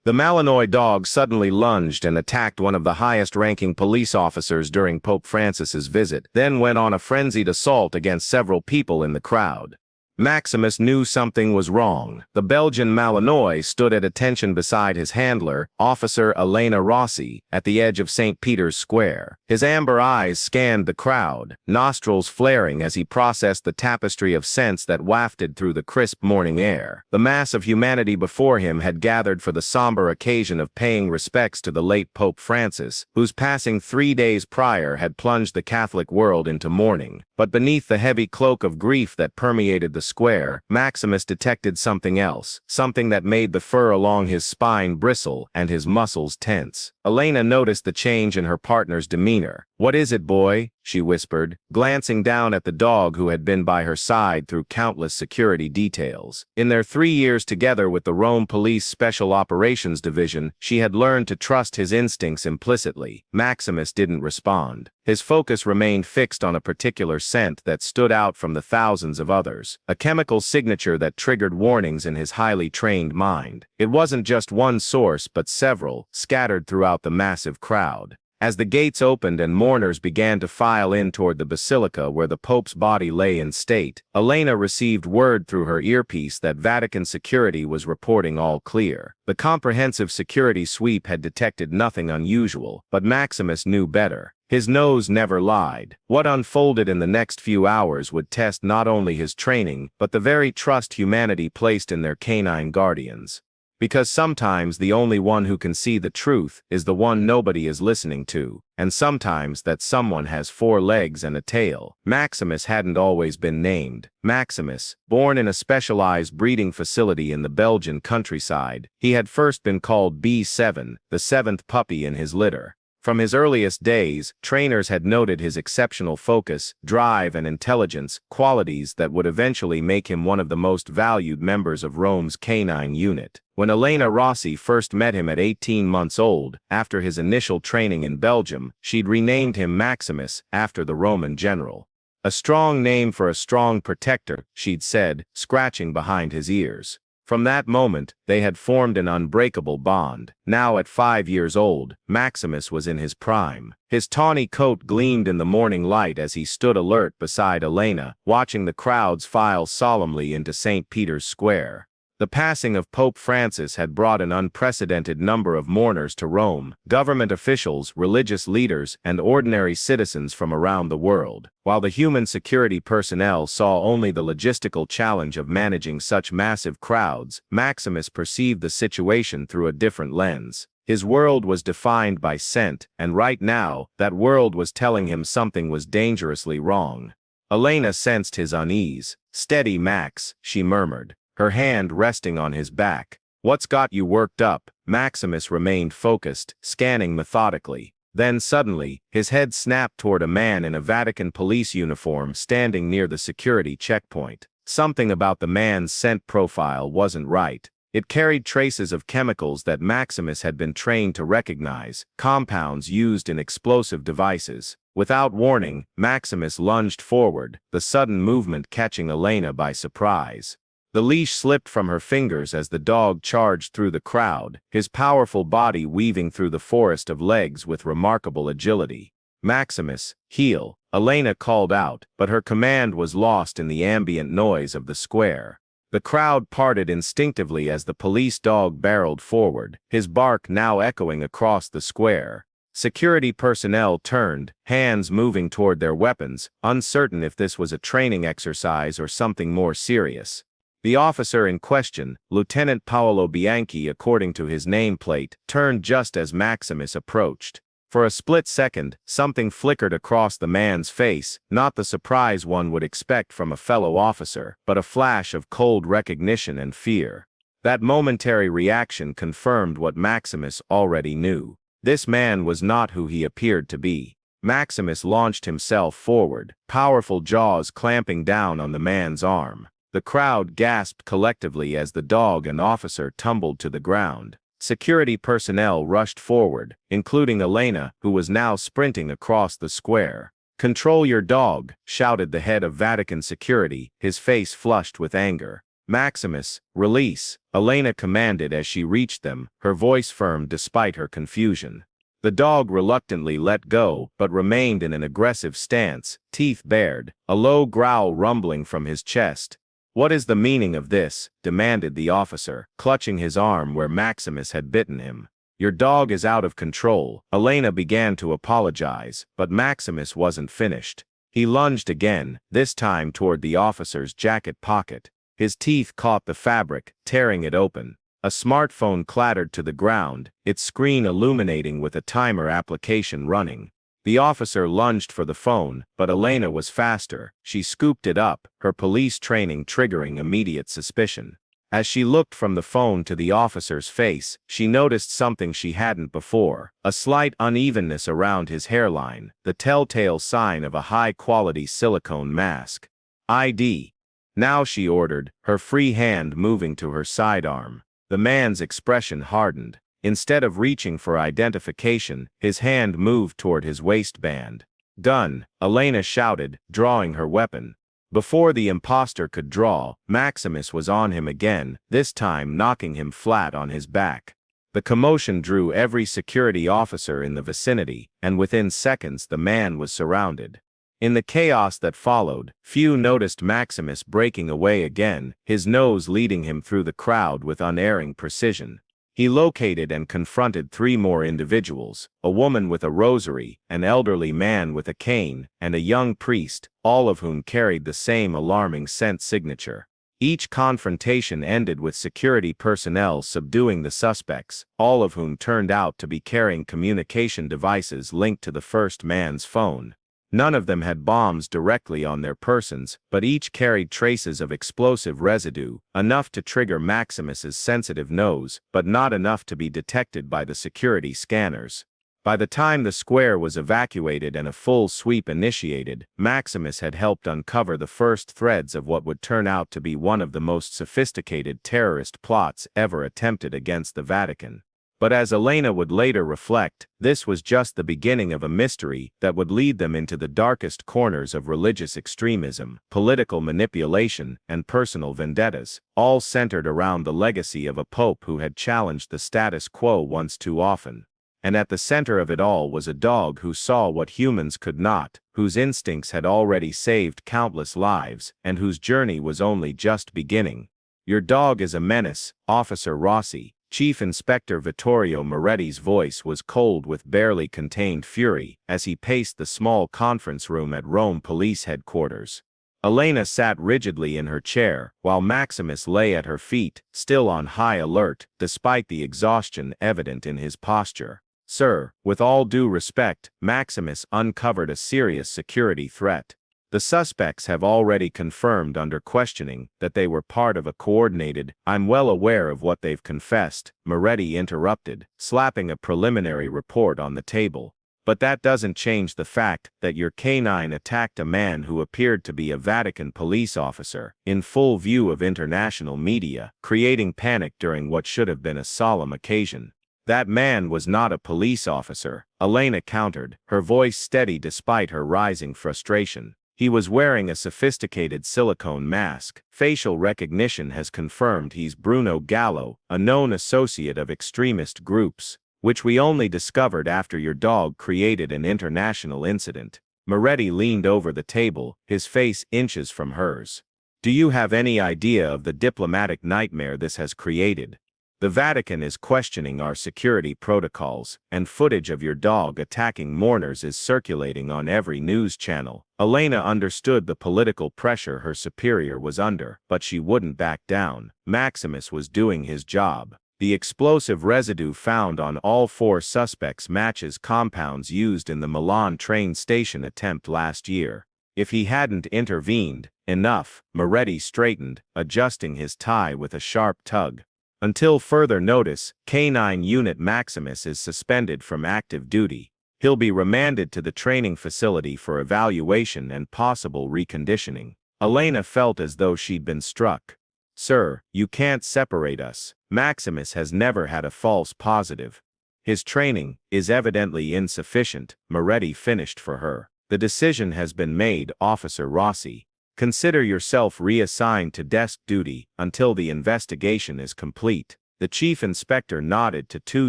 The Malinois dog suddenly lunged and attacked one of the highest-ranking police officers during Pope Francis's visit, then went on a frenzied assault against several people in the crowd. Maximus knew something was wrong. The Belgian Malinois stood at attention beside his handler, Officer Elena Rossi, at the edge of St. Peter's Square. His amber eyes scanned the crowd, nostrils flaring as he processed the tapestry of scents that wafted through the crisp morning air. The mass of humanity before him had gathered for the somber occasion of paying respects to the late Pope Francis, whose passing 3 days prior had plunged the Catholic world into mourning. But beneath the heavy cloak of grief that permeated the square, Maximus detected something else, something that made the fur along his spine bristle and his muscles tense. Elena noticed the change in her partner's demeanor. "What is it, boy?" she whispered, glancing down at the dog who had been by her side through countless security details. In their 3 years together with the Rome Police Special Operations Division, she had learned to trust his instincts implicitly. Maximus didn't respond. His focus remained fixed on a particular scent that stood out from the thousands of others, a chemical signature that triggered warnings in his highly trained mind. It wasn't just one source but several, scattered throughout the massive crowd. As the gates opened and mourners began to file in toward the Basilica where the Pope's body lay in state, Elena received word through her earpiece that Vatican security was reporting all clear. The comprehensive security sweep had detected nothing unusual, but Maximus knew better. His nose never lied. What unfolded in the next few hours would test not only his training, but the very trust humanity placed in their canine guardians. Because sometimes the only one who can see the truth is the one nobody is listening to, and sometimes that someone has 4 legs and a tail. Maximus hadn't always been named Maximus. Born in a specialized breeding facility in the Belgian countryside, he had first been called B7, the 7th puppy in his litter. From his earliest days, trainers had noted his exceptional focus, drive, and intelligence, qualities that would eventually make him one of the most valued members of Rome's canine unit. When Elena Rossi first met him at 18 months old, after his initial training in Belgium, she'd renamed him Maximus, after the Roman general. "A strong name for a strong protector," she'd said, scratching behind his ears. From that moment, they had formed an unbreakable bond. Now at 5 years old, Maximus was in his prime. His tawny coat gleamed in the morning light as he stood alert beside Elena, watching the crowds file solemnly into St. Peter's Square. The passing of Pope Francis had brought an unprecedented number of mourners to Rome, government officials, religious leaders, and ordinary citizens from around the world. While the human security personnel saw only the logistical challenge of managing such massive crowds, Maximus perceived the situation through a different lens. His world was defined by scent, and right now, that world was telling him something was dangerously wrong. Elena sensed his unease. "Steady, Max," she murmured, her hand resting on his back. "What's got you worked up?" Maximus remained focused, scanning methodically. Then suddenly, his head snapped toward a man in a Vatican police uniform standing near the security checkpoint. Something about the man's scent profile wasn't right. It carried traces of chemicals that Maximus had been trained to recognize, compounds used in explosive devices. Without warning, Maximus lunged forward, the sudden movement catching Elena by surprise. The leash slipped from her fingers as the dog charged through the crowd, his powerful body weaving through the forest of legs with remarkable agility. "Maximus, heel," Elena called out, but her command was lost in the ambient noise of the square. The crowd parted instinctively as the police dog barreled forward, his bark now echoing across the square. Security personnel turned, hands moving toward their weapons, uncertain if this was a training exercise or something more serious. The officer in question, Lieutenant Paolo Bianchi according to his nameplate, turned just as Maximus approached. For a split second, something flickered across the man's face, not the surprise one would expect from a fellow officer, but a flash of cold recognition and fear. That momentary reaction confirmed what Maximus already knew. This man was not who he appeared to be. Maximus launched himself forward, powerful jaws clamping down on the man's arm. The crowd gasped collectively as the dog and officer tumbled to the ground. Security personnel rushed forward, including Elena, who was now sprinting across the square. "Control your dog," shouted the head of Vatican security, his face flushed with anger. Maximus, release, Elena commanded as she reached them, her voice firm despite her confusion. The dog reluctantly let go, but remained in an aggressive stance, teeth bared, a low growl rumbling from his chest. "What is the meaning of this?" demanded the officer, clutching his arm where Maximus had bitten him. "Your dog is out of control." Elena began to apologize, but Maximus wasn't finished. He lunged again, this time toward the officer's jacket pocket. His teeth caught the fabric, tearing it open. A smartphone clattered to the ground, its screen illuminating with a timer application running. The officer lunged for the phone, but Elena was faster. She scooped it up, her police training triggering immediate suspicion. As she looked from the phone to the officer's face, she noticed something she hadn't before: a slight unevenness around his hairline, the telltale sign of a high-quality silicone mask. "ID. Now," she ordered, her free hand moving to her sidearm. The man's expression hardened. Instead of reaching for identification, his hand moved toward his waistband. "Done," Elena shouted, drawing her weapon. Before the imposter could draw, Maximus was on him again, this time knocking him flat on his back. The commotion drew every security officer in the vicinity, and within seconds the man was surrounded. In the chaos that followed, few noticed Maximus breaking away again, his nose leading him through the crowd with unerring precision. He located and confronted 3 more individuals: a woman with a rosary, an elderly man with a cane, and a young priest, all of whom carried the same alarming scent signature. Each confrontation ended with security personnel subduing the suspects, all of whom turned out to be carrying communication devices linked to the first man's phone. None of them had bombs directly on their persons, but each carried traces of explosive residue, enough to trigger Maximus's sensitive nose, but not enough to be detected by the security scanners. By the time the square was evacuated and a full sweep initiated, Maximus had helped uncover the first threads of what would turn out to be one of the most sophisticated terrorist plots ever attempted against the Vatican. But as Elena would later reflect, this was just the beginning of a mystery that would lead them into the darkest corners of religious extremism, political manipulation, and personal vendettas, all centered around the legacy of a pope who had challenged the status quo once too often. And at the center of it all was a dog who saw what humans could not, whose instincts had already saved countless lives, and whose journey was only just beginning. "Your dog is a menace, Officer Rossi." Chief Inspector Vittorio Moretti's voice was cold with barely contained fury as he paced the small conference room at Rome Police Headquarters. Elena sat rigidly in her chair, while Maximus lay at her feet, still on high alert, despite the exhaustion evident in his posture. "Sir, with all due respect," Maximus uncovered a serious security threat. "The suspects have already confirmed under questioning that they were part of a coordinated—" "I'm well aware of what they've confessed," Moretti interrupted, slapping a preliminary report on the table. "But that doesn't change the fact that your canine attacked a man who appeared to be a Vatican police officer, in full view of international media, creating panic during what should have been a solemn occasion." "That man was not a police officer," Elena countered, her voice steady despite her rising frustration. "He was wearing a sophisticated silicone mask. Facial recognition has confirmed he's Bruno Gallo, a known associate of extremist groups, which we only discovered after your dog created an international incident." Moretti leaned over the table, his face inches from hers. "Do you have any idea of the diplomatic nightmare this has created? The Vatican is questioning our security protocols, and footage of your dog attacking mourners is circulating on every news channel." Elena understood the political pressure her superior was under, but she wouldn't back down. Maximus was doing his job. The explosive residue found on all 4 suspects matches compounds used in the Milan train station attempt last year. If he hadn't intervened, enough, Moretti straightened, adjusting his tie with a sharp tug. "Until further notice, K9 Unit Maximus is suspended from active duty. He'll be remanded to the training facility for evaluation and possible reconditioning." Elena felt as though she'd been struck. "Sir, you can't separate us. Maximus has never had a false positive. His training is evidently insufficient," Moretti finished for her. "The decision has been made, Officer Rossi." Consider yourself reassigned to desk duty until the investigation is complete. The chief inspector nodded to two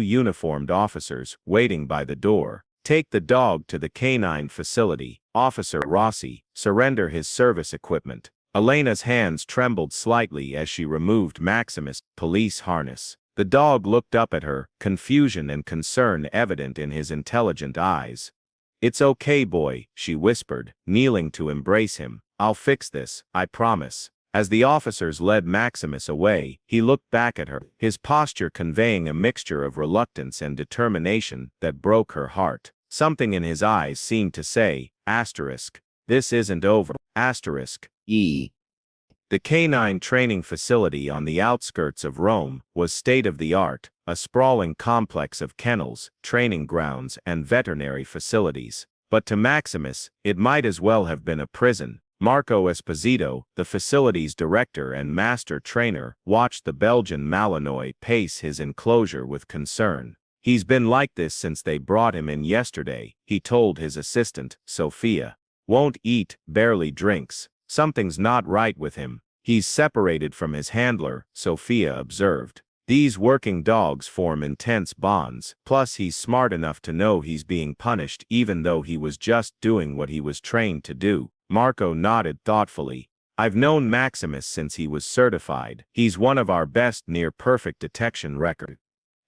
uniformed officers waiting by the door. Take the dog to the canine facility. Officer Rossi, surrender his service equipment. Elena's hands trembled slightly as she removed Maximus' police harness. The dog looked up at her, confusion and concern evident in his intelligent eyes. "It's okay, boy," she whispered, kneeling to embrace him. "I'll fix this, I promise." As the officers led Maximus away, he looked back at her, his posture conveying a mixture of reluctance and determination that broke her heart. Something in his eyes seemed to say, "This isn't over." The canine training facility on the outskirts of Rome was state-of-the-art, a sprawling complex of kennels, training grounds, and veterinary facilities. But to Maximus, it might as well have been a prison. Marco Esposito, the facility's director and master trainer, watched the Belgian Malinois pace his enclosure with concern. "He's been like this since they brought him in yesterday," he told his assistant, Sophia. "Won't eat, barely drinks. Something's not right with him." "He's separated from his handler," Sophia observed. "These working dogs form intense bonds, plus he's smart enough to know he's being punished even though he was just doing what he was trained to do." Marco nodded thoughtfully. "I've known Maximus since he was certified. He's one of our best near-perfect detection record.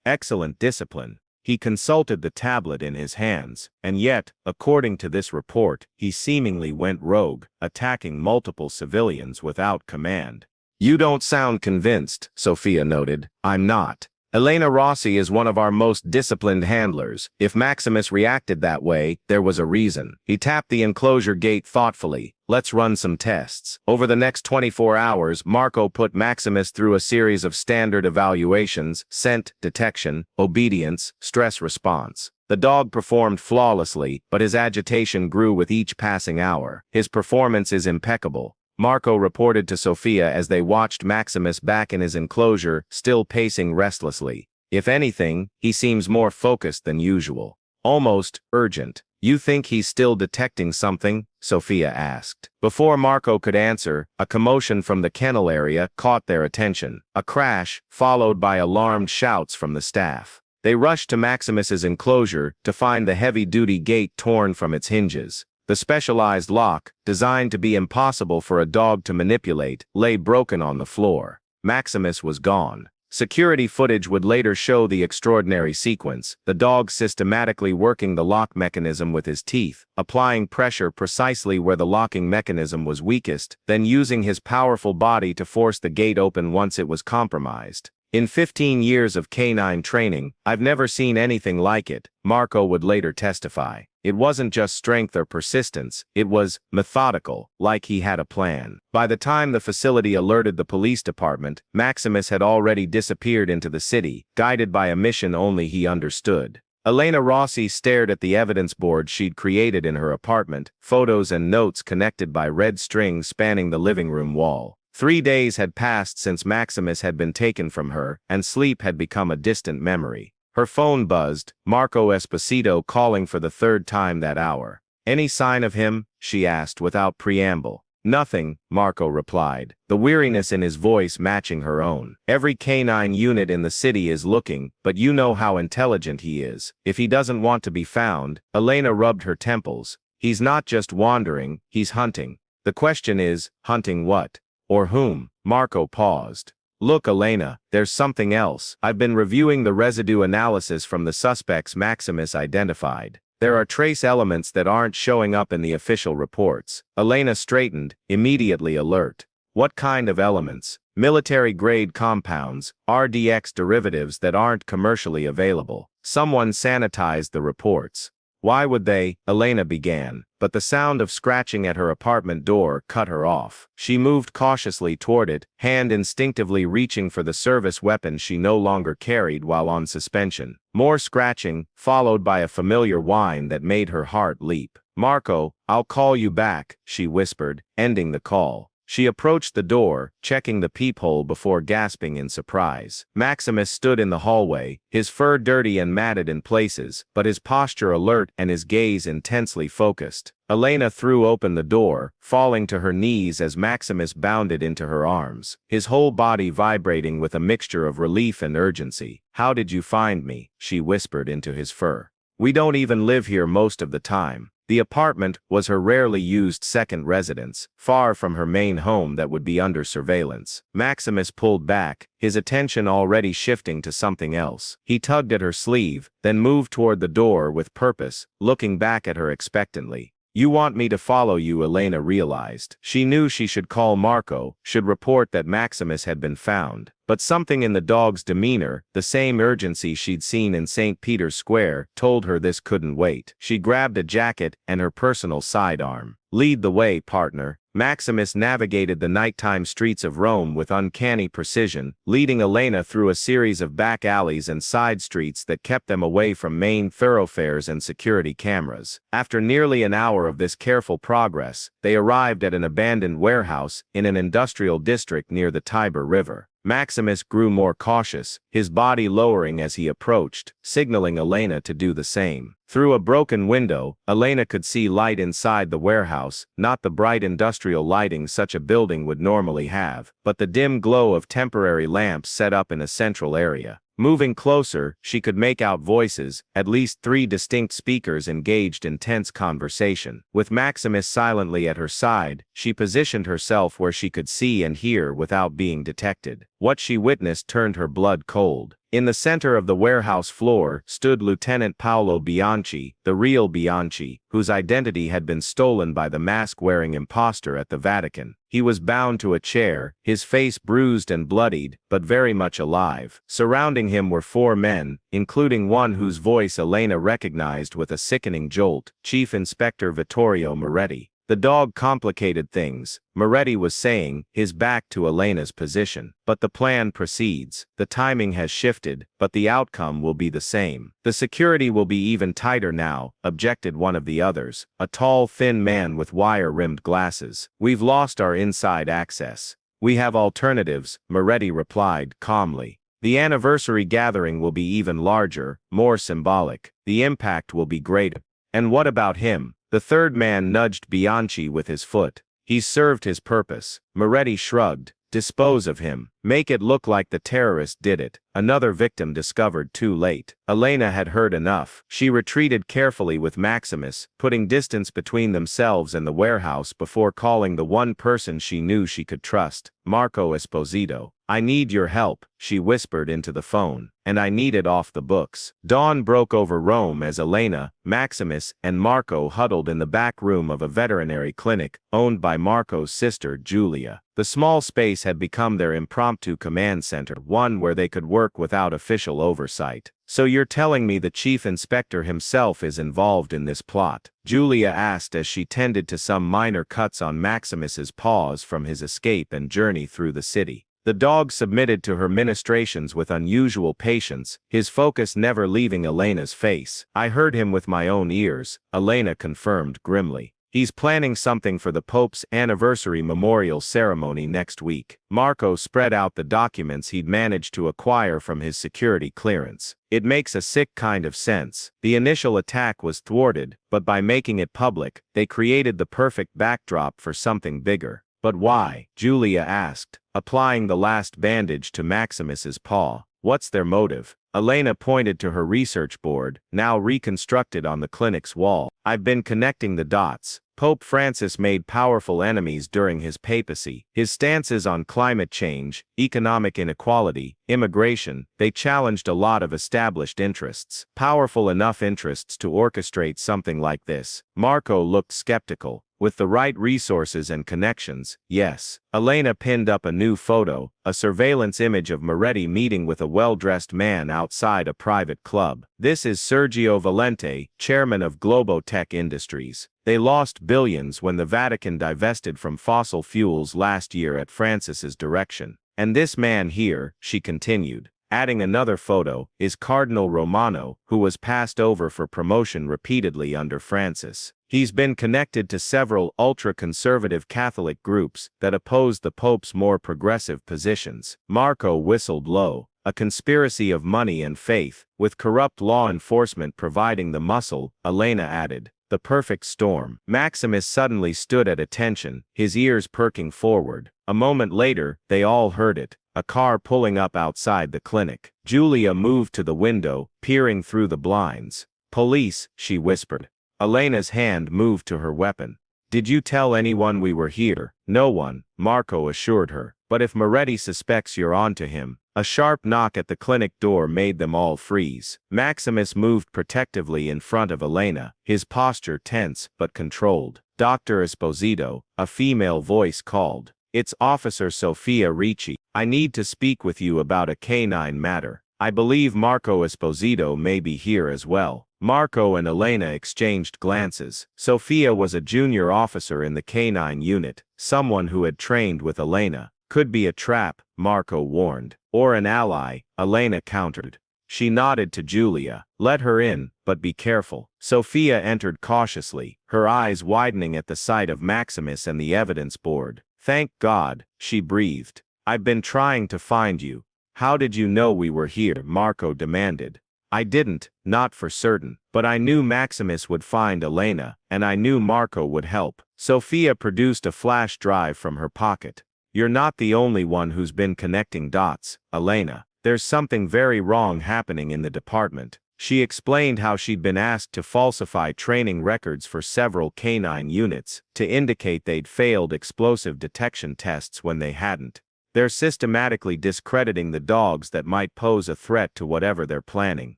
Excellent discipline." He consulted the tablet in his hands, and yet, according to this report, he seemingly went rogue, attacking multiple civilians without command. "You don't sound convinced," Sophia noted. "I'm not. Elena Rossi is one of our most disciplined handlers. If Maximus reacted that way, there was a reason." He tapped the enclosure gate thoughtfully. "Let's run some tests." Over the next 24 hours, Marco put Maximus through a series of standard evaluations: scent detection, obedience, stress response. The dog performed flawlessly, but his agitation grew with each passing hour. "His performance is impeccable," Marco reported to Sophia as they watched Maximus back in his enclosure, still pacing restlessly. "If anything, he seems more focused than usual. Almost urgent." "You think he's still detecting something?" Sophia asked. Before Marco could answer, a commotion from the kennel area caught their attention. A crash, followed by alarmed shouts from the staff. They rushed to Maximus's enclosure to find the heavy-duty gate torn from its hinges. The specialized lock, designed to be impossible for a dog to manipulate, lay broken on the floor. Maximus was gone. Security footage would later show the extraordinary sequence: the dog systematically working the lock mechanism with his teeth, applying pressure precisely where the locking mechanism was weakest, then using his powerful body to force the gate open once it was compromised. "In 15 years of canine training, I've never seen anything like it," Marco would later testify. "It wasn't just strength or persistence, it was methodical, like he had a plan." By the time the facility alerted the police department, Maximus had already disappeared into the city, guided by a mission only he understood. Elena Rossi stared at the evidence board she'd created in her apartment, photos and notes connected by red strings spanning the living room wall. 3 days had passed since Maximus had been taken from her, and sleep had become a distant memory. Her phone buzzed, Marco Esposito calling for the third time that hour. "Any sign of him?" she asked without preamble. "Nothing," Marco replied, the weariness in his voice matching her own. "Every canine unit in the city is looking, but you know how intelligent he is. If he doesn't want to be found," Elena rubbed her temples, "he's not just wandering, he's hunting. The question is, hunting what? Or whom?" Marco paused. "Look, Elena, there's something else. I've been reviewing the residue analysis from the suspects Maximus identified. There are trace elements that aren't showing up in the official reports." Elena straightened, immediately alert. "What kind of elements?" "Military-grade compounds, RDX derivatives that aren't commercially available. Someone sanitized the reports." "Why would they?" Elena began, but the sound of scratching at her apartment door cut her off. She moved cautiously toward it, hand instinctively reaching for the service weapon she no longer carried while on suspension. More scratching, followed by a familiar whine that made her heart leap. "Marco, I'll call you back," she whispered, ending the call. She approached the door, checking the peephole before gasping in surprise. Maximus stood in the hallway, his fur dirty and matted in places, but his posture alert and his gaze intensely focused. Elena threw open the door, falling to her knees as Maximus bounded into her arms, his whole body vibrating with a mixture of relief and urgency. "How did you find me?" she whispered into his fur. "We don't even live here most of the time." The apartment was her rarely used second residence, far from her main home that would be under surveillance. Maximus pulled back, his attention already shifting to something else. He tugged at her sleeve, then moved toward the door with purpose, looking back at her expectantly. "You want me to follow you," Elena realized. She knew she should call Marco, should report that Maximus had been found. But something in the dog's demeanor, the same urgency she'd seen in St. Peter's Square, told her this couldn't wait. She grabbed a jacket and her personal sidearm. "Lead the way, partner." Maximus navigated the nighttime streets of Rome with uncanny precision, leading Elena through a series of back alleys and side streets that kept them away from main thoroughfares and security cameras. After nearly an hour of this careful progress, they arrived at an abandoned warehouse in an industrial district near the Tiber River. Maximus grew more cautious, his body lowering as he approached, signaling Elena to do the same. Through a broken window, Elena could see light inside the warehouse, not the bright industrial lighting such a building would normally have, but the dim glow of temporary lamps set up in a central area. Moving closer, she could make out voices, at least 3 distinct speakers engaged in tense conversation. With Maximus silently at her side, she positioned herself where she could see and hear without being detected. What she witnessed turned her blood cold. In the center of the warehouse floor stood Lieutenant Paolo Bianchi, the real Bianchi, whose identity had been stolen by the mask-wearing imposter at the Vatican. He was bound to a chair, his face bruised and bloodied, but very much alive. Surrounding him were 4 men, including one whose voice Elena recognized with a sickening jolt, Chief Inspector Vittorio Moretti. "The dog complicated things," Moretti was saying, his back to Elena's position. "But the plan proceeds. The timing has shifted, but the outcome will be the same." "The security will be even tighter now," objected one of the others, a tall thin man with wire-rimmed glasses. "We've lost our inside access." "We have alternatives," Moretti replied calmly. "The anniversary gathering will be even larger, more symbolic. The impact will be greater." "And what about him?" The third man nudged Bianchi with his foot. "He's served his purpose." Moretti shrugged. "Dispose of him. Make it look like the terrorist did it." Another victim discovered too late. Elena had heard enough. She retreated carefully with Maximus, putting distance between themselves and the warehouse before calling the one person she knew she could trust, Marco Esposito. "I need your help," she whispered into the phone, "and I need it off the books." Dawn broke over Rome as Elena, Maximus, and Marco huddled in the back room of a veterinary clinic, owned by Marco's sister, Julia. The small space had become their impromptu command center, one where they could work without official oversight. "So you're telling me the chief inspector himself is involved in this plot?" Julia asked as she tended to some minor cuts on Maximus's paws from his escape and journey through the city. The dog submitted to her ministrations with unusual patience, his focus never leaving Elena's face. "I heard him with my own ears," Elena confirmed grimly. "He's planning something for the Pope's anniversary memorial ceremony next week." Marco spread out the documents he'd managed to acquire from his security clearance. "It makes a sick kind of sense. The initial attack was thwarted, but by making it public, they created the perfect backdrop for something bigger." "But why?" Julia asked, applying the last bandage to Maximus's paw. "What's their motive?" Elena pointed to her research board, now reconstructed on the clinic's wall. "I've been connecting the dots. Pope Francis made powerful enemies during his papacy. His stances on climate change, economic inequality, immigration, they challenged a lot of established interests. Powerful enough interests to orchestrate something like this." Marco looked skeptical. "With the right resources and connections, yes." Elena pinned up a new photo, a surveillance image of Moretti meeting with a well-dressed man outside a private club. "This is Sergio Valente, chairman of Globotech Industries. They lost billions when the Vatican divested from fossil fuels last year at Francis's direction. And this man here," she continued, Adding another photo is Cardinal Romano, who was passed over for promotion repeatedly under Francis. He's been connected to several ultra-conservative Catholic groups that oppose the Pope's more progressive positions. Marco whistled low. A conspiracy of money and faith, with corrupt law enforcement providing the muscle, Elena added. The perfect storm. Maximus suddenly stood at attention, his ears perking forward. A moment later, they all heard it. A car pulling up outside the clinic. Julia moved to the window, peering through the blinds. Police, she whispered. Elena's hand moved to her weapon. Did you tell anyone we were here? No one, Marco assured her. But if Moretti suspects you're onto him. A sharp knock at the clinic door made them all freeze. Maximus moved protectively in front of Elena, his posture tense but controlled. Dr. Esposito, a female voice called. It's Officer Sofia Ricci. I need to speak with you about a canine matter. I believe Marco Esposito may be here as well. Marco and Elena exchanged glances. Sofia was a junior officer in the canine unit, someone who had trained with Elena. Could be a trap, Marco warned. Or an ally, Elena countered. She nodded to Julia. Let her in, but be careful. Sofia entered cautiously, her eyes widening at the sight of Maximus and the evidence board. Thank God, she breathed. I've been trying to find you. How did you know we were here? Marco demanded. I didn't, not for certain, but I knew Maximus would find Elena, and I knew Marco would help. Sofia produced a flash drive from her pocket. You're not the only one who's been connecting dots, Elena. There's something very wrong happening in the department. She explained how she'd been asked to falsify training records for several canine units, to indicate they'd failed explosive detection tests when they hadn't. They're systematically discrediting the dogs that might pose a threat to whatever they're planning.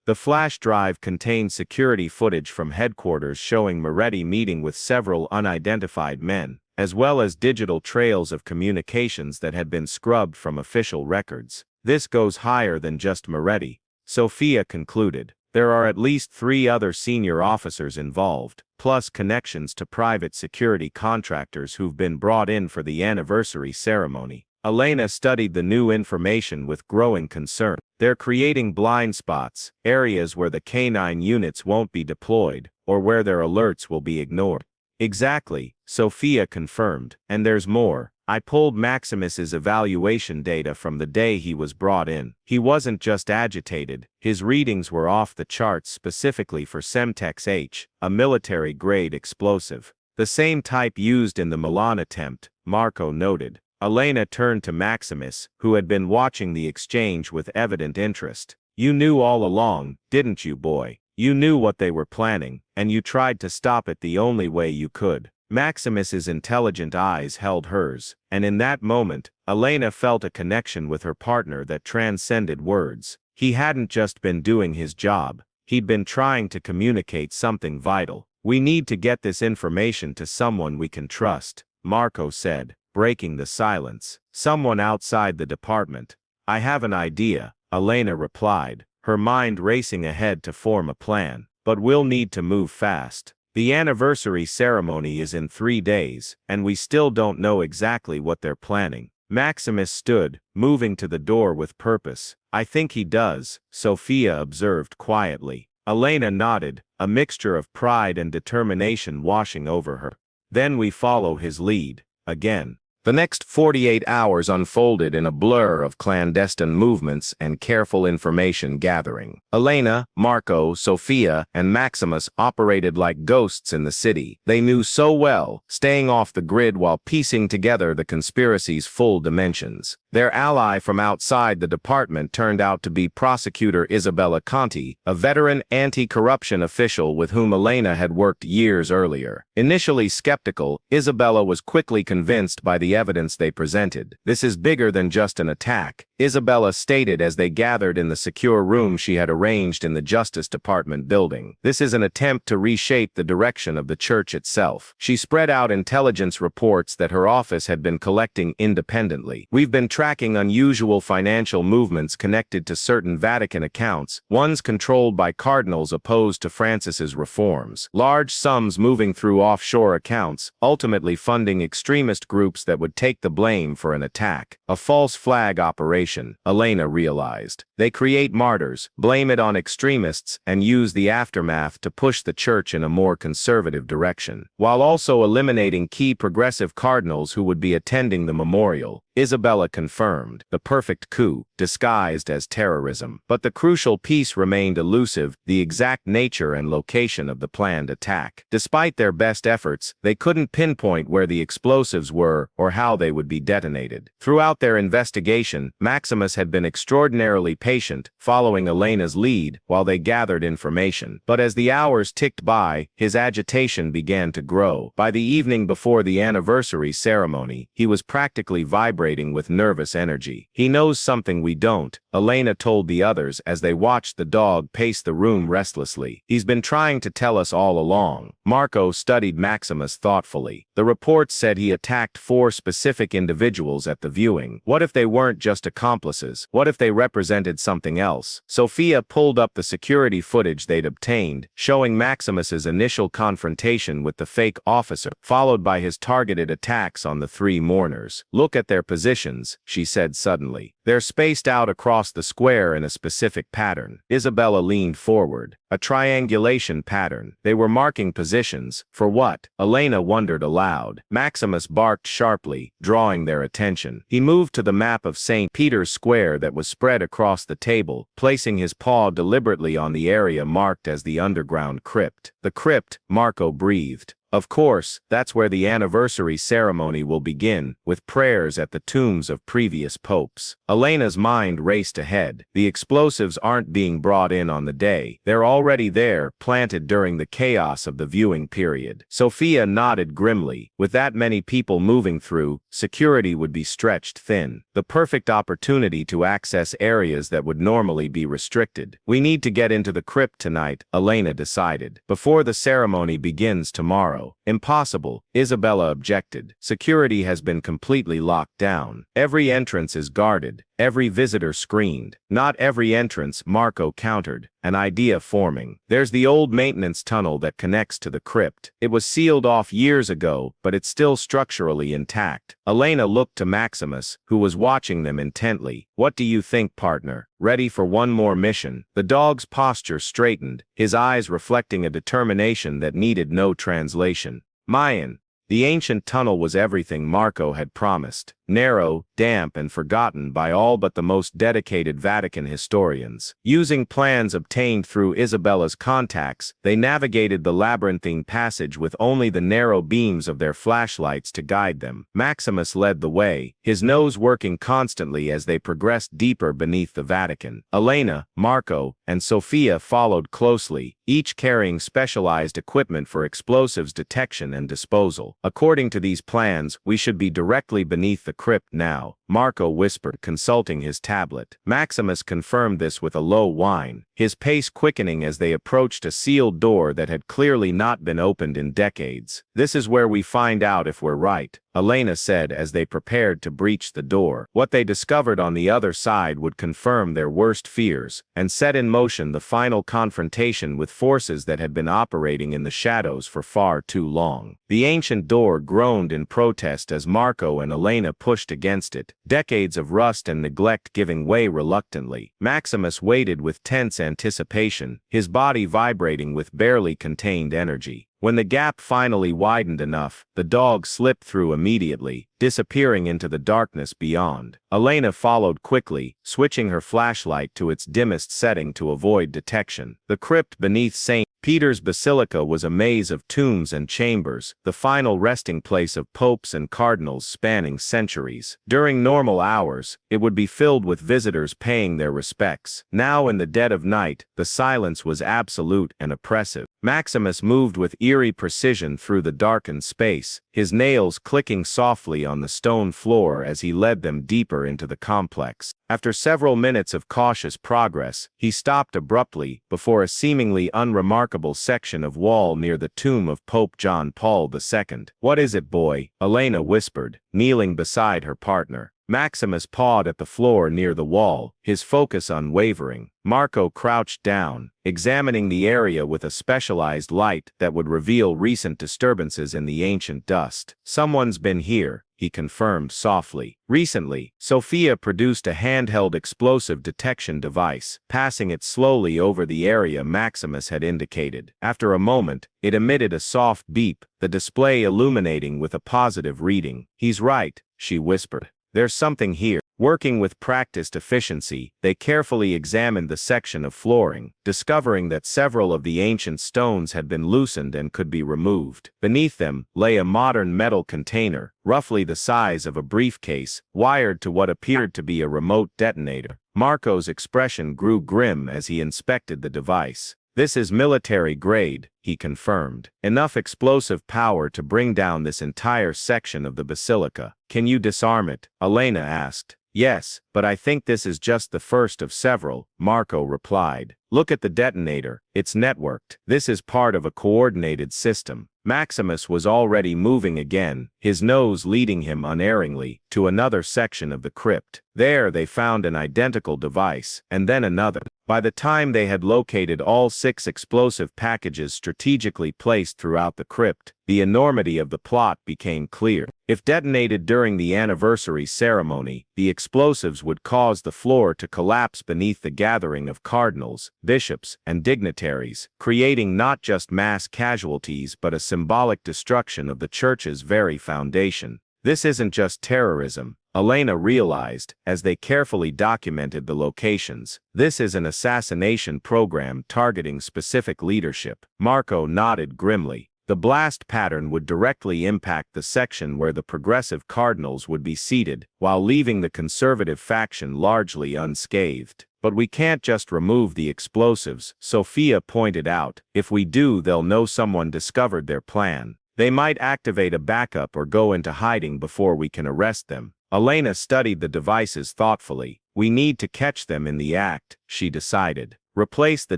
The flash drive contained security footage from headquarters showing Moretti meeting with several unidentified men, as well as digital trails of communications that had been scrubbed from official records. This goes higher than just Moretti, Sofia concluded. There are at least 3 other senior officers involved, plus connections to private security contractors who've been brought in for the anniversary ceremony. Elena studied the new information with growing concern. They're creating blind spots, areas where the canine units won't be deployed, or where their alerts will be ignored. Exactly, Sofia confirmed. And there's more. I pulled Maximus's evaluation data from the day he was brought in. He wasn't just agitated, his readings were off the charts specifically for Semtex H, a military-grade explosive. The same type used in the Milan attempt, Marco noted. Elena turned to Maximus, who had been watching the exchange with evident interest. You knew all along, didn't you, boy? You knew what they were planning, and you tried to stop it the only way you could. Maximus's intelligent eyes held hers, and in that moment, Elena felt a connection with her partner that transcended words. He hadn't just been doing his job, he'd been trying to communicate something vital. We need to get this information to someone we can trust, Marco said, breaking the silence. Someone outside the department. I have an idea, Elena replied, her mind racing ahead to form a plan. But we'll need to move fast. The anniversary ceremony is in 3 days, and we still don't know exactly what they're planning. Maximus stood, moving to the door with purpose. I think he does, Sofia observed quietly. Elena nodded, a mixture of pride and determination washing over her. Then we follow his lead, again. The next 48 hours unfolded in a blur of clandestine movements and careful information gathering. Elena, Marco, Sofia, and Maximus operated like ghosts in the city. They knew so well, staying off the grid while piecing together the conspiracy's full dimensions. Their ally from outside the department turned out to be Prosecutor Isabella Conti, a veteran anti-corruption official with whom Elena had worked years earlier. Initially skeptical, Isabella was quickly convinced by the evidence they presented. This is bigger than just an attack, Isabella stated as they gathered in the secure room she had arranged in the Justice Department building. This is an attempt to reshape the direction of the church itself. She spread out intelligence reports that her office had been collecting independently. We've been tracking unusual financial movements connected to certain Vatican accounts, ones controlled by cardinals opposed to Francis's reforms. Large sums moving through offshore accounts, ultimately funding extremist groups that would take the blame for an attack. A false flag operation. manipulation, Elena realized. They create martyrs, blame it on extremists, and use the aftermath to push the church in a more conservative direction, while also eliminating key progressive cardinals who would be attending the memorial. Isabella confirmed the perfect coup, disguised as terrorism. But the crucial piece remained elusive: the exact nature and location of the planned attack. Despite their best efforts, they couldn't pinpoint where the explosives were or how they would be detonated. Throughout their investigation, Maximus had been extraordinarily patient, following Elena's lead while they gathered information. But as the hours ticked by, his agitation began to grow. By the evening before the anniversary ceremony, he was practically vibrating with nervous energy. "He knows something we don't," Elena told the others as they watched the dog pace the room restlessly. "He's been trying to tell us all along." Marco studied Maximus thoughtfully. The reports said he attacked 4 specific individuals at the viewing. What if they weren't just accomplices? What if they represented something else? Sophia pulled up the security footage they'd obtained, showing Maximus's initial confrontation with the fake officer, followed by his targeted attacks on the 3 mourners. "Look at their positions," she said suddenly. "They're spaced out across the square in a specific pattern." Isabella leaned forward. "A triangulation pattern. They were marking positions. For what?" Elena wondered aloud. Maximus barked sharply, drawing their attention. He moved to the map of St. Peter's Square that was spread across the table, placing his paw deliberately on the area marked as the underground crypt. "The crypt," Marco breathed. "Of course, that's where the anniversary ceremony will begin, with prayers at the tombs of previous popes." Elena's mind raced ahead. The explosives aren't being brought in on the day. They're already there, planted during the chaos of the viewing period. Sophia nodded grimly. With that many people moving through, security would be stretched thin. The perfect opportunity to access areas that would normally be restricted. "We need to get into the crypt tonight," Elena decided, "before the ceremony begins tomorrow." "Impossible," Isabella objected. "Security has been completely locked down. Every entrance is guarded, every visitor screened." "Not every entrance," Marco countered, an idea forming. "There's the old maintenance tunnel that connects to the crypt. It was sealed off years ago, but it's still structurally intact." Elena looked to Maximus, who was watching them intently. "What do you think, partner? Ready for one more mission?" The dog's posture straightened, his eyes reflecting a determination that needed no translation. "Mayan." The ancient tunnel was everything Marco had promised. Narrow, damp, and forgotten by all but the most dedicated Vatican historians. Using plans obtained through Isabella's contacts, they navigated the labyrinthine passage with only the narrow beams of their flashlights to guide them. Maximus led the way, his nose working constantly as they progressed deeper beneath the Vatican. Elena, Marco, and Sophia followed closely, each carrying specialized equipment for explosives detection and disposal. "According to these plans, we should be directly beneath the crypt now," Marco whispered, consulting his tablet. Maximus confirmed this with a low whine, his pace quickening as they approached a sealed door that had clearly not been opened in decades. "This is where we find out if we're right," Elena said as they prepared to breach the door. What they discovered on the other side would confirm their worst fears, and set in motion the final confrontation with forces that had been operating in the shadows for far too long. The ancient door groaned in protest as Marco and Elena pushed against it, decades of rust and neglect giving way reluctantly. Maximus waited with tense anticipation, his body vibrating with barely contained energy. When the gap finally widened enough, the dog slipped through immediately, disappearing into the darkness beyond. Elena followed quickly, switching her flashlight to its dimmest setting to avoid detection. The crypt beneath St. Peter's Basilica was a maze of tombs and chambers, the final resting place of popes and cardinals spanning centuries. During normal hours, it would be filled with visitors paying their respects. Now in the dead of night, the silence was absolute and oppressive. Maximus moved with eerie precision through the darkened space, his nails clicking softly on the stone floor as he led them deeper into the complex. After several minutes of cautious progress, he stopped abruptly before a seemingly unremarkable section of wall near the tomb of Pope John Paul II. "What is it, boy?" Elena whispered, kneeling beside her partner. Maximus pawed at the floor near the wall, his focus unwavering. Marco crouched down, examining the area with a specialized light that would reveal recent disturbances in the ancient dust. "Someone's been here," he confirmed softly. Recently, Sophia produced a handheld explosive detection device, passing it slowly over the area Maximus had indicated. After a moment, it emitted a soft beep, the display illuminating with a positive reading. "He's right," she whispered. "There's something here." Working with practiced efficiency, they carefully examined the section of flooring, discovering that several of the ancient stones had been loosened and could be removed. Beneath them lay a modern metal container, roughly the size of a briefcase, wired to what appeared to be a remote detonator. Marco's expression grew grim as he inspected the device. "This is military grade," he confirmed. "Enough explosive power to bring down this entire section of the Basilica." "Can you disarm it?" Elena asked. "Yes, but I think this is just the first of several," Marco replied. "Look at the detonator, it's networked. This is part of a coordinated system." Maximus was already moving again, his nose leading him unerringly to another section of the crypt. There they found an identical device, and then another. By the time they had located all 6 explosive packages strategically placed throughout the crypt, the enormity of the plot became clear. If detonated during the anniversary ceremony, the explosives would cause the floor to collapse beneath the gathering of cardinals, bishops, and dignitaries, creating not just mass casualties but a symbolic destruction of the church's very foundation. This isn't just terrorism, Elena realized, as they carefully documented the locations. This is an assassination program targeting specific leadership. Marco nodded grimly. The blast pattern would directly impact the section where the progressive cardinals would be seated, while leaving the conservative faction largely unscathed. "But we can't just remove the explosives," Sophia pointed out. "If we do, they'll know someone discovered their plan. They might activate a backup or go into hiding before we can arrest them." Elena studied the devices thoughtfully. "We need to catch them in the act," she decided. "Replace the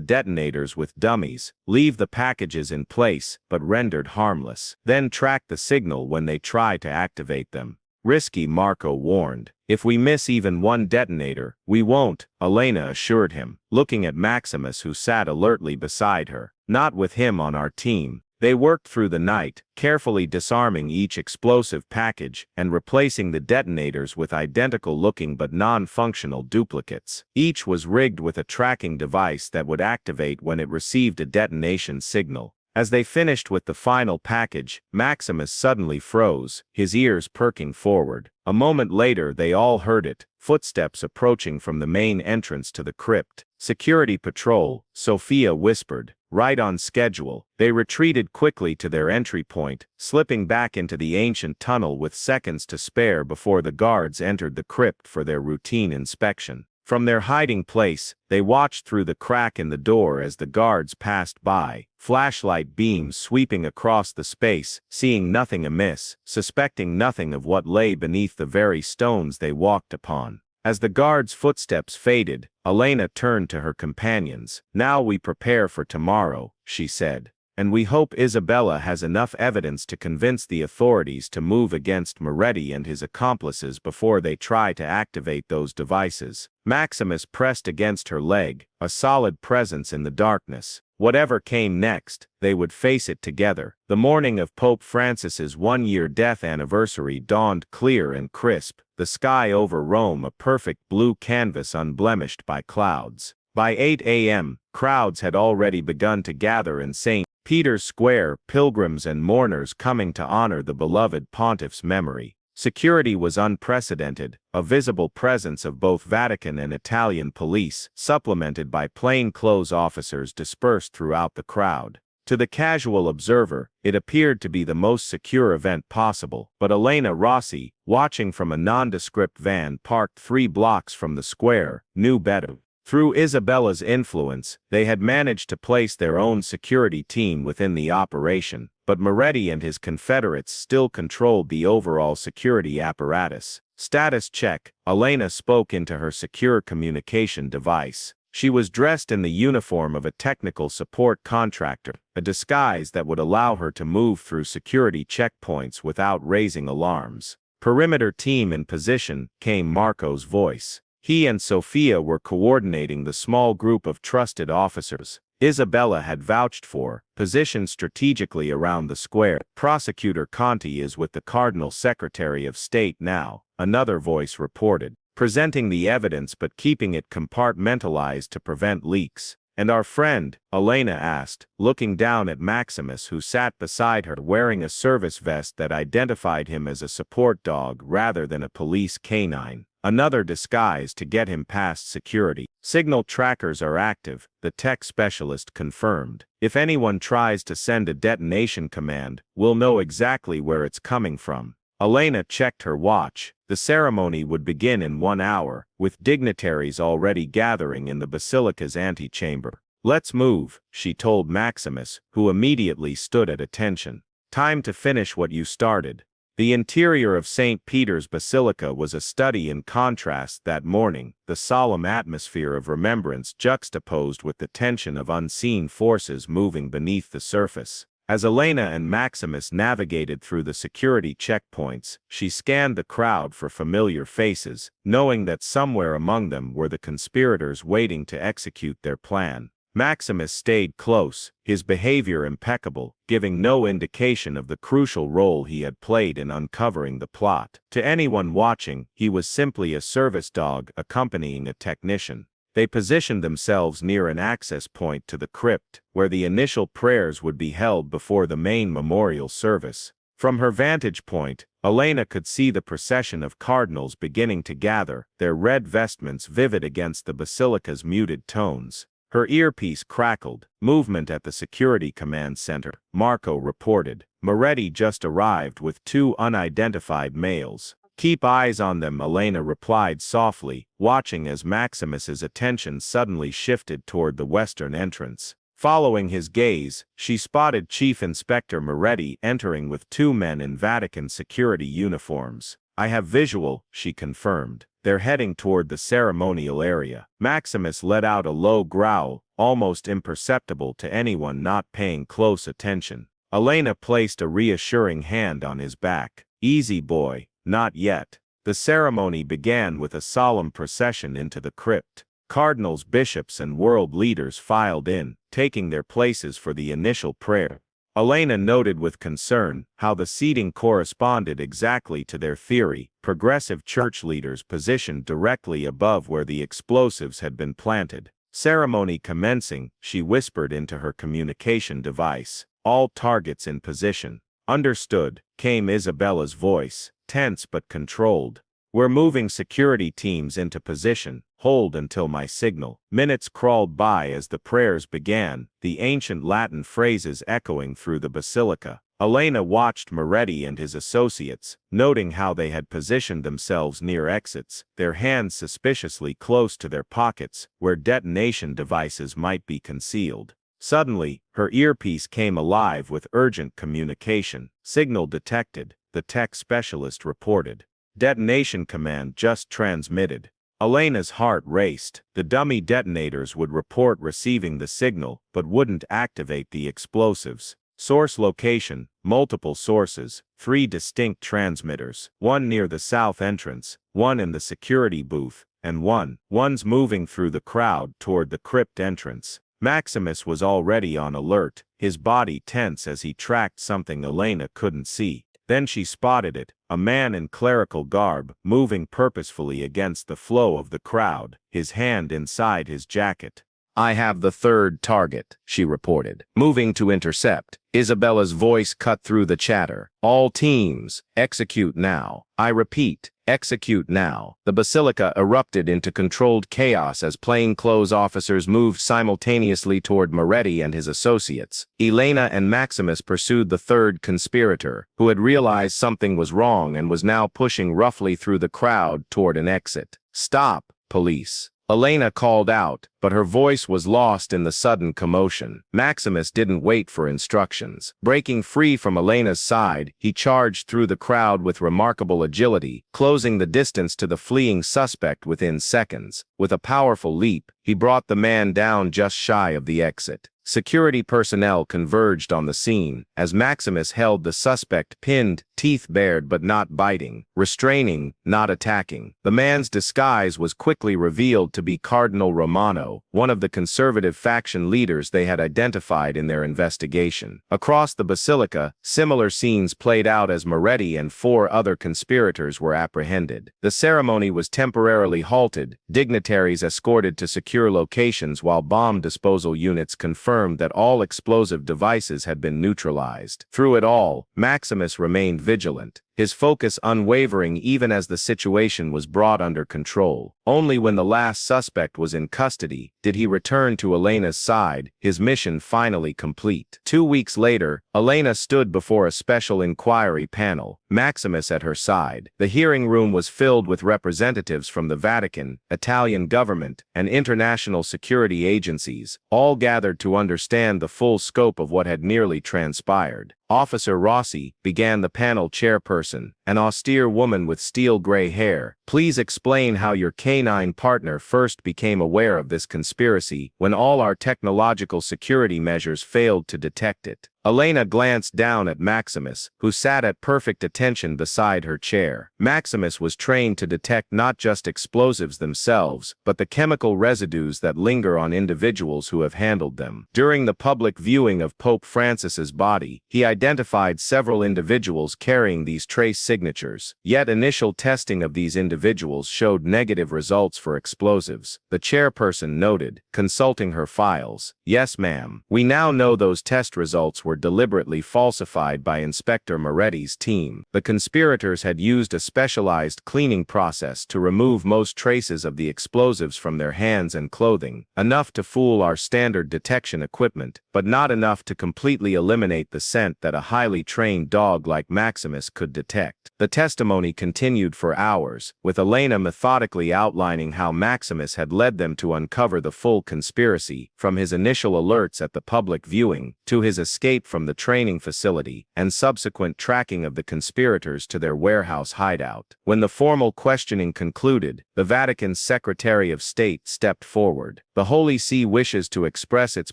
detonators with dummies, leave the packages in place but rendered harmless. Then track the signal when they try to activate them." "Risky," Marco warned. "If we miss even one detonator, we won't," Elena assured him, looking at Maximus who sat alertly beside her. "Not with him on our team." They worked through the night, carefully disarming each explosive package and replacing the detonators with identical-looking but non-functional duplicates. Each was rigged with a tracking device that would activate when it received a detonation signal. As they finished with the final package, Maximus suddenly froze, his ears perking forward. A moment later they all heard it, footsteps approaching from the main entrance to the crypt. "Security patrol," Sophia whispered. "Right on schedule." They retreated quickly to their entry point, slipping back into the ancient tunnel with seconds to spare before the guards entered the crypt for their routine inspection. From their hiding place, they watched through the crack in the door as the guards passed by, flashlight beams sweeping across the space, seeing nothing amiss, suspecting nothing of what lay beneath the very stones they walked upon. As the guards' footsteps faded, Elena turned to her companions. "Now we prepare for tomorrow," she said. "And we hope Isabella has enough evidence to convince the authorities to move against Moretti and his accomplices before they try to activate those devices." Maximus pressed against her leg, a solid presence in the darkness. Whatever came next, they would face it together. The morning of Pope Francis's 1-year death anniversary dawned clear and crisp, the sky over Rome a perfect blue canvas unblemished by clouds. By 8 a.m., crowds had already begun to gather in St. Peter's Square, pilgrims and mourners coming to honor the beloved pontiff's memory. Security was unprecedented, a visible presence of both Vatican and Italian police, supplemented by plainclothes officers dispersed throughout the crowd. To the casual observer, it appeared to be the most secure event possible, but Elena Rossi, watching from a nondescript van parked 3 blocks from the square, knew better. Through Isabella's influence, they had managed to place their own security team within the operation, but Moretti and his confederates still controlled the overall security apparatus. "Status check," Elena spoke into her secure communication device. She was dressed in the uniform of a technical support contractor, a disguise that would allow her to move through security checkpoints without raising alarms. Perimeter team in position, came Marco's voice. He and Sophia were coordinating the small group of trusted officers Isabella had vouched for, positioned strategically around the square. Prosecutor Conti is with the Cardinal Secretary of State now, another voice reported, presenting the evidence but keeping it compartmentalized to prevent leaks. And our friend, Elena asked, looking down at Maximus who sat beside her wearing a service vest that identified him as a support dog rather than a police canine. Another disguise to get him past security. Signal trackers are active, the tech specialist confirmed. If anyone tries to send a detonation command, we'll know exactly where it's coming from. Elena checked her watch. The ceremony would begin in 1 hour, with dignitaries already gathering in the Basilica's antechamber. Let's move, she told Maximus, who immediately stood at attention. Time to finish what you started. The interior of St. Peter's Basilica was a study in contrast that morning, the solemn atmosphere of remembrance juxtaposed with the tension of unseen forces moving beneath the surface. As Elena and Maximus navigated through the security checkpoints, she scanned the crowd for familiar faces, knowing that somewhere among them were the conspirators waiting to execute their plan. Maximus stayed close, his behavior impeccable, giving no indication of the crucial role he had played in uncovering the plot. To anyone watching, he was simply a service dog accompanying a technician. They positioned themselves near an access point to the crypt, where the initial prayers would be held before the main memorial service. From her vantage point, Elena could see the procession of cardinals beginning to gather, their red vestments vivid against the basilica's muted tones. Her earpiece crackled. Movement at the security command center, Marco reported. Moretti just arrived with 2 unidentified males. Keep eyes on them, Elena replied softly, watching as Maximus's attention suddenly shifted toward the western entrance. Following his gaze, she spotted Chief Inspector Moretti entering with 2 men in Vatican security uniforms. I have visual, she confirmed. They're heading toward the ceremonial area. Maximus let out a low growl, almost imperceptible to anyone not paying close attention. Elena placed a reassuring hand on his back. Easy boy, not yet. The ceremony began with a solemn procession into the crypt. Cardinals, bishops, and world leaders filed in, taking their places for the initial prayer. Elena noted with concern how the seating corresponded exactly to their theory, progressive church leaders positioned directly above where the explosives had been planted. Ceremony commencing, she whispered into her communication device. All targets in position. Understood, came Isabella's voice, tense but controlled. We're moving security teams into position. Hold until my signal. Minutes crawled by as the prayers began, the ancient Latin phrases echoing through the basilica. Elena watched Moretti and his associates, noting how they had positioned themselves near exits, their hands suspiciously close to their pockets, where detonation devices might be concealed. Suddenly, her earpiece came alive with urgent communication. Signal detected, the tech specialist reported. Detonation command just transmitted. Elena's heart raced. The dummy detonators would report receiving the signal, but wouldn't activate the explosives. Source location, multiple sources, 3 distinct transmitters, 1 near the south entrance, 1 in the security booth, and one's moving through the crowd toward the crypt entrance. Maximus was already on alert, his body tense as he tracked something Elena couldn't see. Then she spotted it, a man in clerical garb, moving purposefully against the flow of the crowd, his hand inside his jacket. I have the 3rd target, she reported. Moving to intercept. Isabella's voice cut through the chatter. All teams, execute now. I repeat, execute now. The Basilica erupted into controlled chaos as plainclothes officers moved simultaneously toward Moretti and his associates. Elena and Maximus pursued the 3rd conspirator, who had realized something was wrong and was now pushing roughly through the crowd toward an exit. Stop, police. Elena called out, but her voice was lost in the sudden commotion. Maximus didn't wait for instructions. Breaking free from Elena's side, he charged through the crowd with remarkable agility, closing the distance to the fleeing suspect within seconds. With a powerful leap, he brought the man down just shy of the exit. Security personnel converged on the scene, as Maximus held the suspect pinned teeth bared but not biting, restraining, not attacking. The man's disguise was quickly revealed to be Cardinal Romano, one of the conservative faction leaders they had identified in their investigation. Across the Basilica, similar scenes played out as Moretti and 4 other conspirators were apprehended. The ceremony was temporarily halted, dignitaries escorted to secure locations while bomb disposal units confirmed that all explosive devices had been neutralized. Through it all, Maximus remained vigilant, his focus unwavering even as the situation was brought under control. Only when the last suspect was in custody did he return to Elena's side, his mission finally complete. 2 weeks later, Elena stood before a special inquiry panel, Maximus at her side. The hearing room was filled with representatives from the Vatican, Italian government, and international security agencies, all gathered to understand the full scope of what had nearly transpired. Officer Rossi began the panel chairperson, an austere woman with steel-gray hair. Please explain how your canine partner first became aware of this conspiracy when all our technological security measures failed to detect it. Elena glanced down at Maximus, who sat at perfect attention beside her chair. Maximus was trained to detect not just explosives themselves, but the chemical residues that linger on individuals who have handled them. During the public viewing of Pope Francis's body, he identified several individuals carrying these trace signatures. Yet initial testing of these individuals showed negative results for explosives. The chairperson noted, consulting her files. Yes, ma'am. We now know those test results were deliberately falsified by Inspector Moretti's team. The conspirators had used a specialized cleaning process to remove most traces of the explosives from their hands and clothing, enough to fool our standard detection equipment, but not enough to completely eliminate the scent that a highly trained dog like Maximus could detect. The testimony continued for hours, with Elena methodically outlining how Maximus had led them to uncover the full conspiracy, from his initial alerts at the public viewing, to his escape from the training facility, and subsequent tracking of the conspirators to their warehouse hideout. When the formal questioning concluded, the Vatican's Secretary of State stepped forward. The Holy See wishes to express its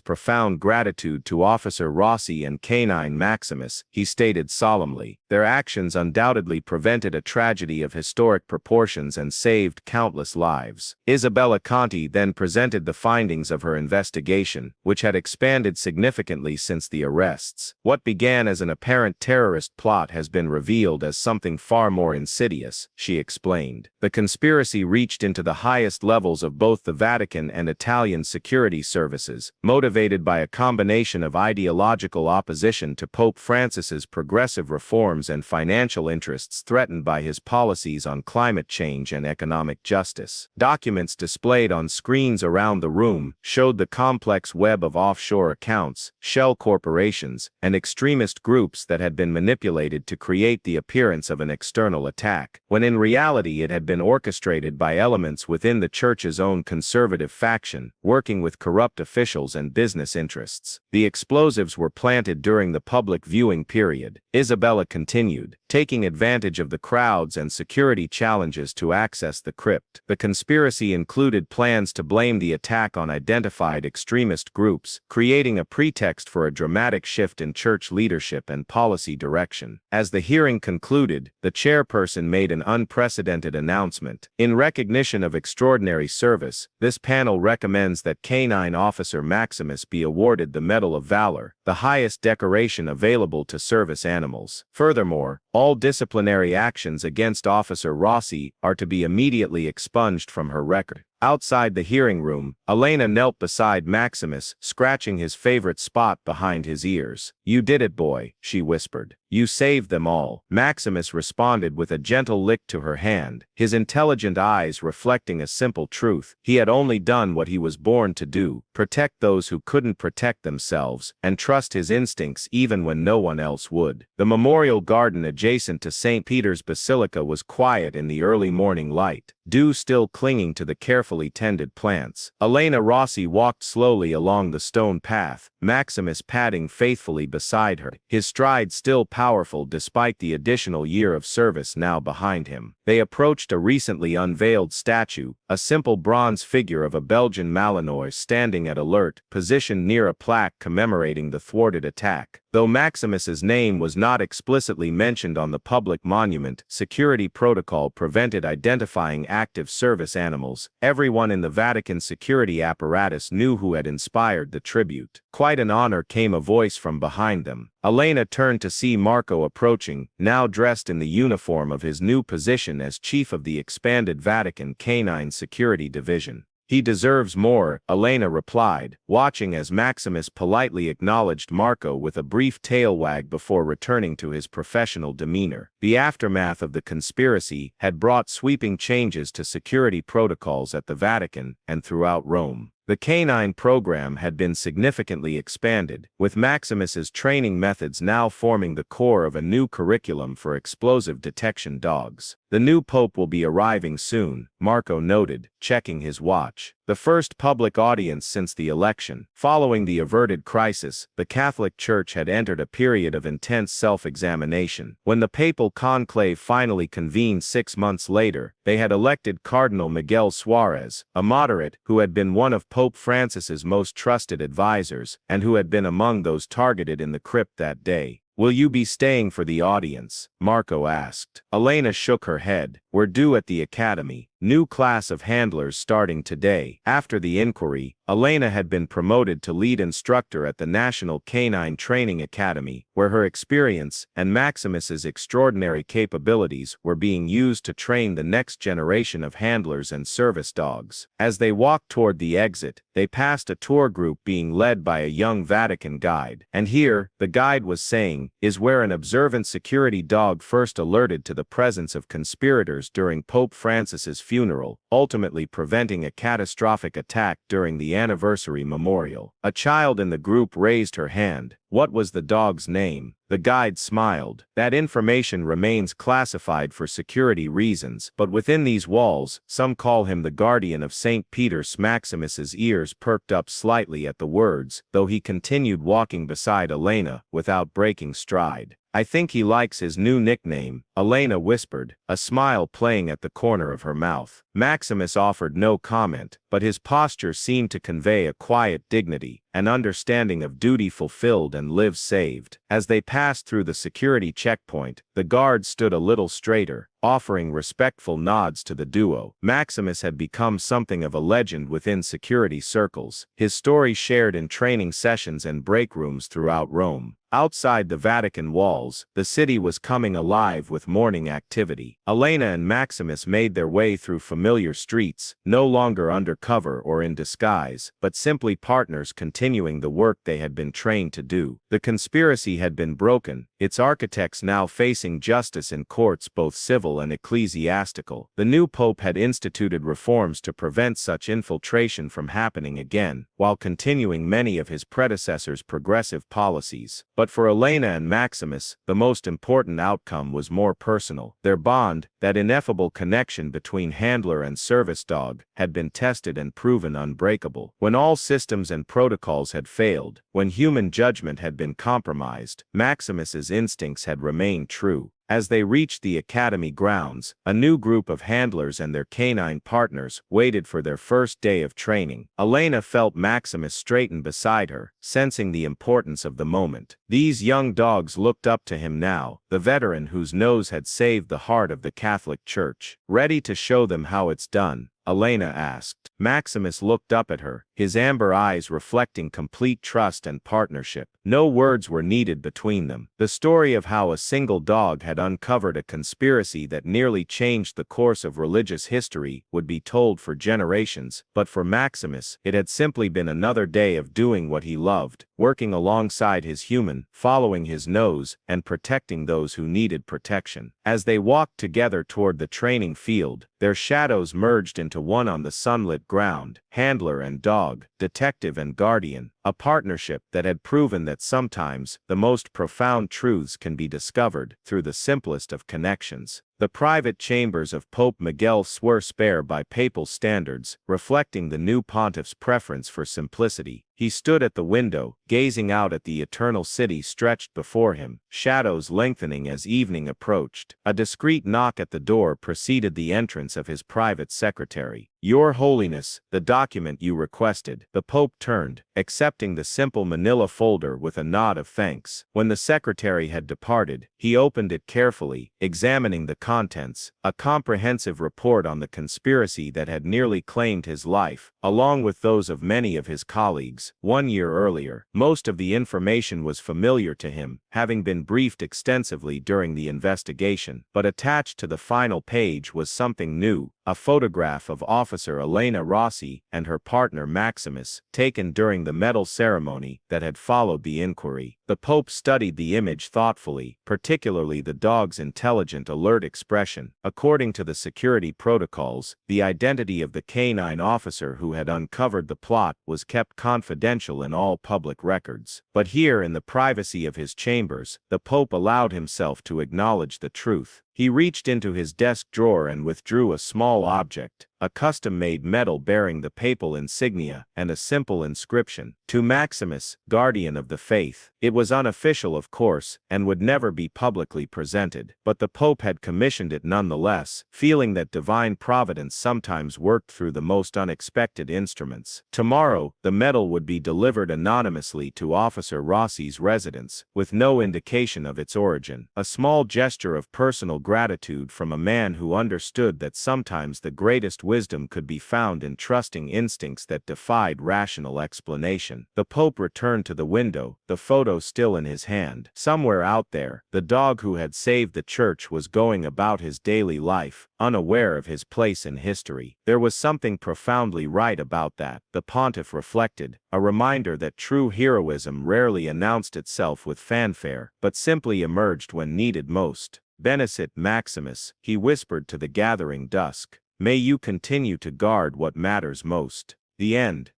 profound gratitude to Officer Rossi and Canine Maximus, he stated solemnly. Their actions undoubtedly prevented a tragedy of historic proportions and saved countless lives. Isabella Conti then presented the findings of her investigation, which had expanded significantly since the arrests. What began as an apparent terrorist plot has been revealed as something far more insidious, she explained. The conspiracy reached into the highest levels of both the Vatican and Italian security services, motivated by a combination of ideological opposition to Pope Francis's progressive reforms and financial interests threatened by his policies on climate change and economic justice. Documents displayed on screens around the room showed the complex web of offshore accounts, shell corporations, and extremist groups that had been manipulated to create the appearance of an external attack, when in reality it had been orchestrated by elements within the Church's own conservative faction, working with corrupt officials and business interests. The explosives were planted during the public viewing period, Isabella continued, taking advantage of the crowds and security challenges to access the crypt. The conspiracy included plans to blame the attack on identified extremist groups, creating a pretext for a dramatic shift in church leadership and policy direction. As the hearing concluded, the chairperson made an unprecedented announcement. In recognition of extraordinary service, this panel recommends that Canine Officer Maximus be awarded the Medal of Valor, the highest decoration available to service animals. Furthermore, all disciplinary actions against Officer Rossi are to be immediately expunged from her record. Outside the hearing room, Elena knelt beside Maximus, scratching his favorite spot behind his ears. "You did it, boy," she whispered. "You saved them all." Maximus responded with a gentle lick to her hand, his intelligent eyes reflecting a simple truth. He had only done what he was born to do, protect those who couldn't protect themselves, and trust his instincts even when no one else would. The memorial garden adjacent to St. Peter's Basilica was quiet in the early morning light, dew still clinging to the carefully tended plants. Elena Rossi walked slowly along the stone path, Maximus padding faithfully beside her, his stride still powerful despite the additional year of service now behind him. They approached a recently unveiled statue, a simple bronze figure of a Belgian Malinois standing at alert, positioned near a plaque commemorating the thwarted attack. Though Maximus's name was not explicitly mentioned on the public monument, security protocol prevented identifying active service animals. Everyone in the Vatican security apparatus knew who had inspired the tribute. Quite an honor, came a voice from behind them. Elena turned to see Marco approaching, now dressed in the uniform of his new position as chief of the expanded Vatican Canine Security Division. "He deserves more," Elena replied, watching as Maximus politely acknowledged Marco with a brief tail wag before returning to his professional demeanor. The aftermath of the conspiracy had brought sweeping changes to security protocols at the Vatican and throughout Rome. The canine program had been significantly expanded, with Maximus's training methods now forming the core of a new curriculum for explosive detection dogs. "The new pope will be arriving soon," Marco noted, checking his watch. The first public audience since the election. Following the averted crisis, the Catholic Church had entered a period of intense self-examination. When the papal conclave finally convened 6 months later, they had elected Cardinal Miguel Suarez, a moderate who had been one of Pope Francis's most trusted advisors, and who had been among those targeted in the crypt that day. "Will you be staying for the audience?" Marco asked. Elena shook her head. "We're due at the academy. New class of handlers starting today." After the inquiry, Elena had been promoted to lead instructor at the National Canine Training Academy, where her experience and Maximus's extraordinary capabilities were being used to train the next generation of handlers and service dogs. As they walked toward the exit, they passed a tour group being led by a young Vatican guide. "And here," the guide was saying, "is where an observant security dog first alerted to the presence of conspirators during Pope Francis's funeral, ultimately preventing a catastrophic attack during the anniversary memorial." A child in the group raised her hand. "What was the dog's name?" The guide smiled. "That information remains classified for security reasons, but within these walls, some call him the guardian of St. Peter's." Maximus's ears perked up slightly at the words, though he continued walking beside Elena without breaking stride. "I think he likes his new nickname," Elena whispered, a smile playing at the corner of her mouth. Maximus offered no comment, but his posture seemed to convey a quiet dignity, an understanding of duty fulfilled and lives saved. As they passed through the security checkpoint, the guard stood a little straighter, offering respectful nods to the duo. Maximus had become something of a legend within security circles, his story shared in training sessions and break rooms throughout Rome. Outside the Vatican walls, the city was coming alive with morning activity. Elena and Maximus made their way through familiar streets, no longer undercover or in disguise, but simply partners continuing the work they had been trained to do. The conspiracy had been broken, its architects now facing justice in courts both civil and ecclesiastical. The new pope had instituted reforms to prevent such infiltration from happening again, while continuing many of his predecessors' progressive policies. But for Elena and Maximus, the most important outcome was more personal. Their bond, that ineffable connection between handler and service dog, had been tested and proven unbreakable. When all systems and protocols had failed, when human judgment had been compromised, Maximus's instincts had remained true. As they reached the academy grounds, a new group of handlers and their canine partners waited for their first day of training. Elena felt Maximus straighten beside her, sensing the importance of the moment. These young dogs looked up to him now, the veteran whose nose had saved the heart of the Catholic Church. "Ready to show them how it's done?" Elena asked. Maximus looked up at her, his amber eyes reflecting complete trust and partnership. No words were needed between them. The story of how a single dog had uncovered a conspiracy that nearly changed the course of religious history would be told for generations, but for Maximus, it had simply been another day of doing what he loved, working alongside his human, following his nose, and protecting those who needed protection. As they walked together toward the training field, their shadows merged into one on the sunlit ground, handler and dog, detective and guardian. a partnership that had proven that sometimes the most profound truths can be discovered through the simplest of connections. The private chambers of Pope Miguel were spare by papal standards, reflecting the new pontiff's preference for simplicity. He stood at the window, gazing out at the eternal city stretched before him, shadows lengthening as evening approached. A discreet knock at the door preceded the entrance of his private secretary. "Your Holiness, the document you requested." The Pope turned, accepting the simple manila folder with a nod of thanks. When the secretary had departed, he opened it carefully, examining the contents, a comprehensive report on the conspiracy that had nearly claimed his life, along with those of many of his colleagues. 1 year earlier, most of the information was familiar to him, having been briefed extensively during the investigation, but attached to the final page was something new, a photograph of Officer Elena Rossi and her partner Maximus, taken during the medal ceremony that had followed the inquiry. The Pope studied the image thoughtfully, particularly the dog's intelligent, alert expression. According to the security protocols, the identity of the canine officer who had uncovered the plot was kept confidential in all public records. But here, in the privacy of his chambers, the Pope allowed himself to acknowledge the truth. He reached into his desk drawer and withdrew a small object, a custom-made medal bearing the papal insignia and a simple inscription, "To Maximus, Guardian of the Faith." It was unofficial, of course, and would never be publicly presented, but the Pope had commissioned it nonetheless, feeling that divine providence sometimes worked through the most unexpected instruments. Tomorrow, the medal would be delivered anonymously to Officer Rossi's residence, with no indication of its origin. A small gesture of personal gratitude from a man who understood that sometimes the greatest wisdom could be found in trusting instincts that defied rational explanation. The Pope returned to the window, the photo still in his hand. Somewhere out there, the dog who had saved the church was going about his daily life, unaware of his place in history. There was something profoundly right about that, the pontiff reflected, a reminder that true heroism rarely announced itself with fanfare, but simply emerged when needed most. "Benecit Maximus," he whispered to the gathering dusk. "May you continue to guard what matters most." The end.